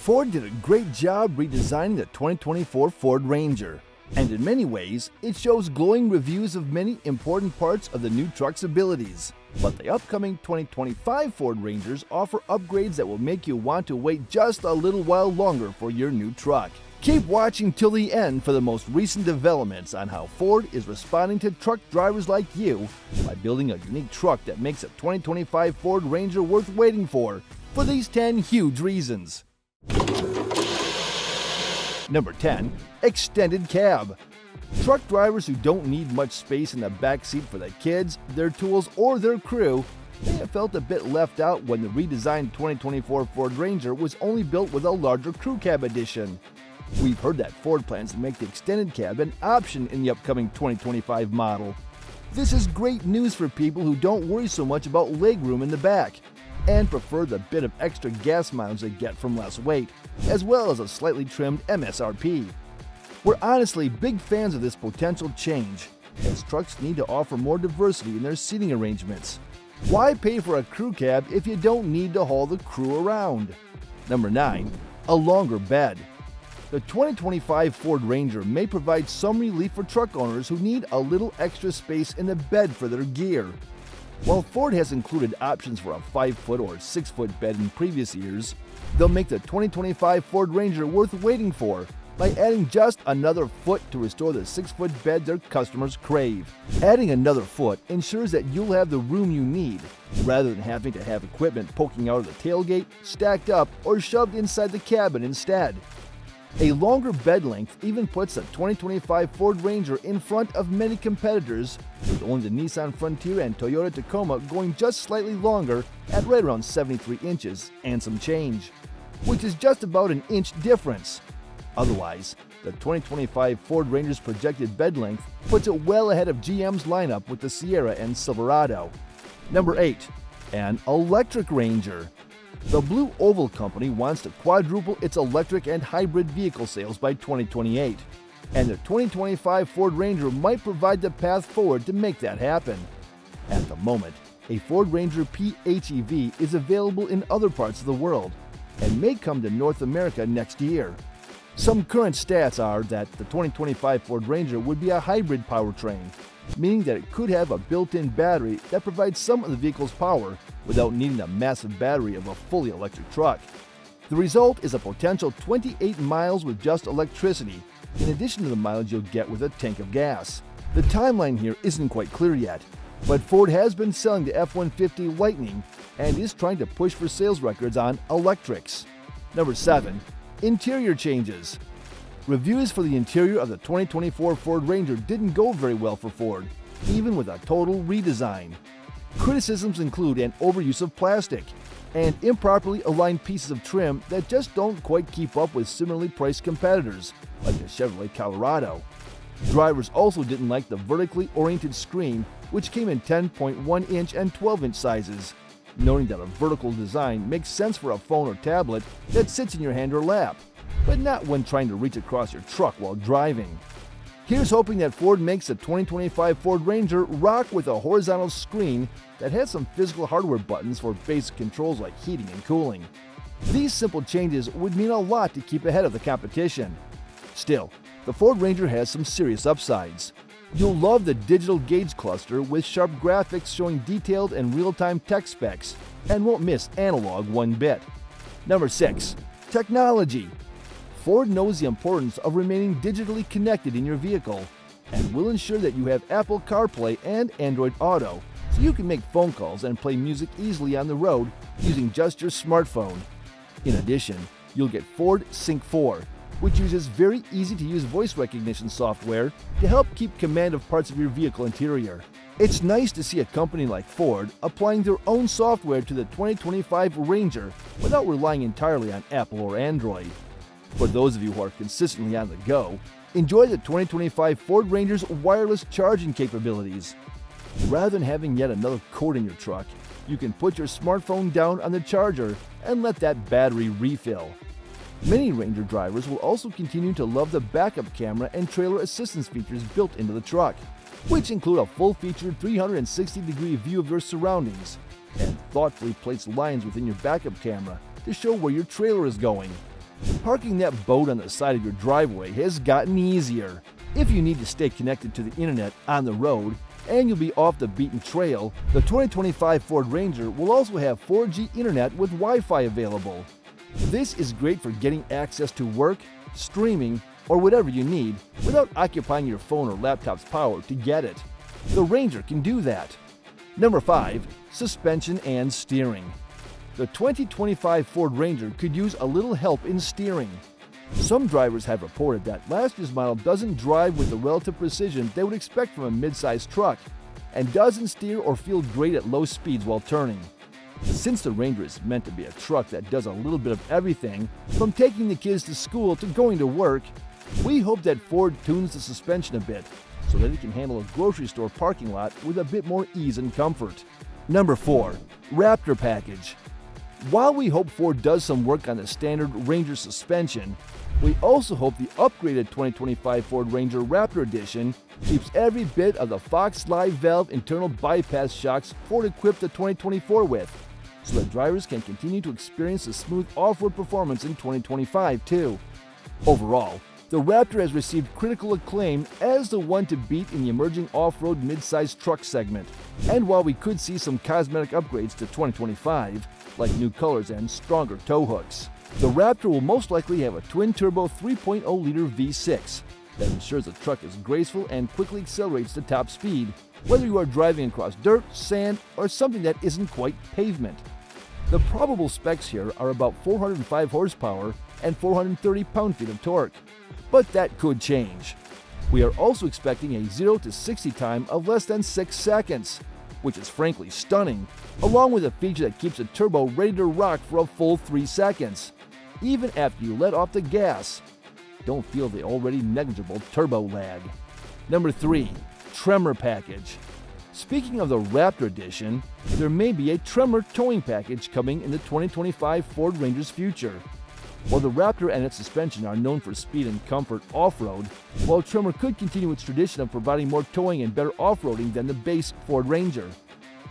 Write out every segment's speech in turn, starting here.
Ford did a great job redesigning the 2024 Ford Ranger, and in many ways, it shows glowing reviews of many important parts of the new truck's abilities. But the upcoming 2025 Ford Rangers offer upgrades that will make you want to wait just a little while longer for your new truck. Keep watching till the end for the most recent developments on how Ford is responding to truck drivers like you by building a unique truck that makes a 2025 Ford Ranger worth waiting for these 10 huge reasons. Number 10. Extended cab. Truck drivers who don't need much space in the back seat for their kids, their tools, or their crew may have felt a bit left out when the redesigned 2024 Ford Ranger was only built with a larger crew cab edition. We've heard that Ford plans to make the extended cab an option in the upcoming 2025 model. This is great news for people who don't worry so much about legroom in the back and prefer the bit of extra gas mileage they get from less weight, as well as a slightly trimmed MSRP. We're honestly big fans of this potential change, as trucks need to offer more diversity in their seating arrangements. Why pay for a crew cab if you don't need to haul the crew around? Number 9. A longer bed. The 2025 Ford Ranger may provide some relief for truck owners who need a little extra space in the bed for their gear. While Ford has included options for a 5-foot or 6-foot bed in previous years, they'll make the 2025 Ford Ranger worth waiting for by adding just another foot to restore the 6-foot bed their customers crave. Adding another foot ensures that you'll have the room you need, rather than having to have equipment poking out of the tailgate, stacked up, or shoved inside the cabin instead. A longer bed length even puts the 2025 Ford Ranger in front of many competitors, with only the Nissan Frontier and Toyota Tacoma going just slightly longer at right around 73 inches and some change, which is just about an inch difference. Otherwise, the 2025 Ford Ranger's projected bed length puts it well ahead of GM's lineup with the Sierra and Silverado. Number 8. An electric Ranger. The Blue Oval Company wants to quadruple its electric and hybrid vehicle sales by 2028, and the 2025 Ford Ranger might provide the path forward to make that happen. At the moment, a Ford Ranger PHEV is available in other parts of the world and may come to North America next year. Some current stats are that the 2025 Ford Ranger would be a hybrid powertrain, meaning that it could have a built-in battery that provides some of the vehicle's power without needing a massive battery of a fully electric truck. The result is a potential 28 miles with just electricity, in addition to the mileage you'll get with a tank of gas. The timeline here isn't quite clear yet, but Ford has been selling the F-150 Lightning and is trying to push for sales records on electrics. Number 7. Interior changes. Reviews for the interior of the 2024 Ford Ranger didn't go very well for Ford, even with a total redesign. Criticisms include an overuse of plastic and improperly aligned pieces of trim that just don't quite keep up with similarly priced competitors, like the Chevrolet Colorado. Drivers also didn't like the vertically oriented screen, which came in 10.1-inch and 12-inch sizes, noting that a vertical design makes sense for a phone or tablet that sits in your hand or lap, but not when trying to reach across your truck while driving. Here's hoping that Ford makes the 2025 Ford Ranger rock with a horizontal screen that has some physical hardware buttons for basic controls like heating and cooling. These simple changes would mean a lot to keep ahead of the competition. Still, the Ford Ranger has some serious upsides. You'll love the digital gauge cluster with sharp graphics showing detailed and real-time tech specs, and won't miss analog one bit. Number 6. Technology. Ford knows the importance of remaining digitally connected in your vehicle and will ensure that you have Apple CarPlay and Android Auto, so you can make phone calls and play music easily on the road using just your smartphone. In addition, you'll get Ford Sync 4, which uses very easy-to-use voice recognition software to help keep command of parts of your vehicle interior. It's nice to see a company like Ford applying their own software to the 2025 Ranger without relying entirely on Apple or Android. For those of you who are consistently on the go, enjoy the 2025 Ford Ranger's wireless charging capabilities. Rather than having yet another cord in your truck, you can put your smartphone down on the charger and let that battery refill. Many Ranger drivers will also continue to love the backup camera and trailer assistance features built into the truck, which include a full-featured 360-degree view of your surroundings and thoughtfully placed lines within your backup camera to show where your trailer is going. Parking that boat on the side of your driveway has gotten easier. If you need to stay connected to the internet on the road and you'll be off the beaten trail, the 2025 Ford Ranger will also have 4G internet with Wi-Fi available. This is great for getting access to work, streaming, or whatever you need without occupying your phone or laptop's power to get it. The Ranger can do that. Number 5. Suspension and steering. The 2025 Ford Ranger could use a little help in steering. Some drivers have reported that last year's model doesn't drive with the relative precision they would expect from a mid-sized truck and doesn't steer or feel great at low speeds while turning. Since the Ranger is meant to be a truck that does a little bit of everything, from taking the kids to school to going to work, we hope that Ford tunes the suspension a bit so that it can handle a grocery store parking lot with a bit more ease and comfort. Number 4. Raptor Package. While we hope Ford does some work on the standard Ranger suspension, we also hope the upgraded 2025 Ford Ranger Raptor Edition keeps every bit of the Fox Live Valve internal bypass shocks Ford equipped the 2024 with, so that drivers can continue to experience the smooth off-road performance in 2025 too. Overall, the Raptor has received critical acclaim as the one to beat in the emerging off-road mid-sized truck segment. And while we could see some cosmetic upgrades to 2025, like new colors and stronger tow hooks, the Raptor will most likely have a twin-turbo 3.0-liter V6 that ensures the truck is graceful and quickly accelerates to top speed, whether you are driving across dirt, sand, or something that isn't quite pavement. The probable specs here are about 405 horsepower and 430 pound-feet of torque, but that could change. We are also expecting a 0 to 60 time of less than 6 seconds, which is frankly stunning, along with a feature that keeps the turbo ready to rock for a full 3 seconds, even after you let off the gas. Don't feel the already negligible turbo lag. Number 3. Tremor Package. Speaking of the Raptor Edition, there may be a Tremor towing package coming in the 2025 Ford Ranger's future. While the Raptor and its suspension are known for speed and comfort off-road, while Tremor could continue its tradition of providing more towing and better off-roading than the base Ford Ranger.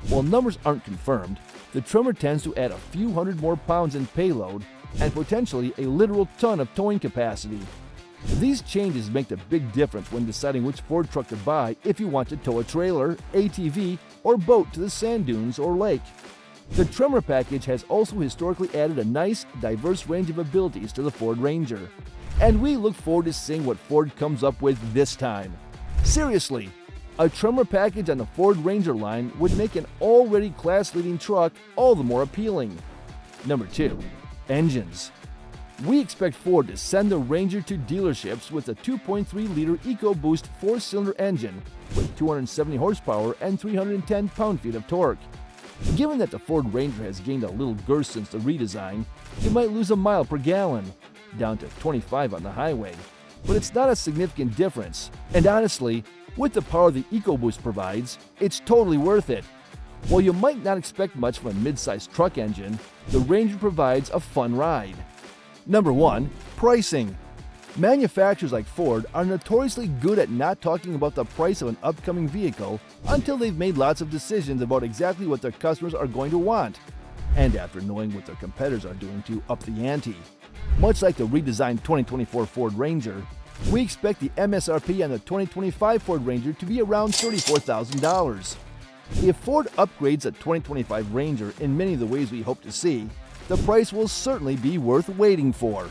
While numbers aren't confirmed, the Tremor tends to add a few hundred more pounds in payload and potentially a literal ton of towing capacity. These changes make the big difference when deciding which Ford truck to buy if you want to tow a trailer, ATV, or boat to the sand dunes or lake. The Tremor Package has also historically added a nice, diverse range of abilities to the Ford Ranger, and we look forward to seeing what Ford comes up with this time. Seriously, a Tremor Package on the Ford Ranger line would make an already class-leading truck all the more appealing. Number 2. Engines. We expect Ford to send the Ranger to dealerships with a 2.3-liter EcoBoost 4-cylinder engine with 270 horsepower and 310 pound-feet of torque. Given that the Ford Ranger has gained a little girth since the redesign, you might lose a mile per gallon, down to 25 on the highway. But it's not a significant difference, and honestly, with the power the EcoBoost provides, it's totally worth it. While you might not expect much from a mid-sized truck engine, the Ranger provides a fun ride. Number 1. Pricing. Manufacturers like Ford are notoriously good at not talking about the price of an upcoming vehicle until they've made lots of decisions about exactly what their customers are going to want, and after knowing what their competitors are doing to up the ante. Much like the redesigned 2024 Ford Ranger, we expect the MSRP on the 2025 Ford Ranger to be around $34,000. If Ford upgrades the 2025 Ranger in many of the ways we hope to see, the price will certainly be worth waiting for.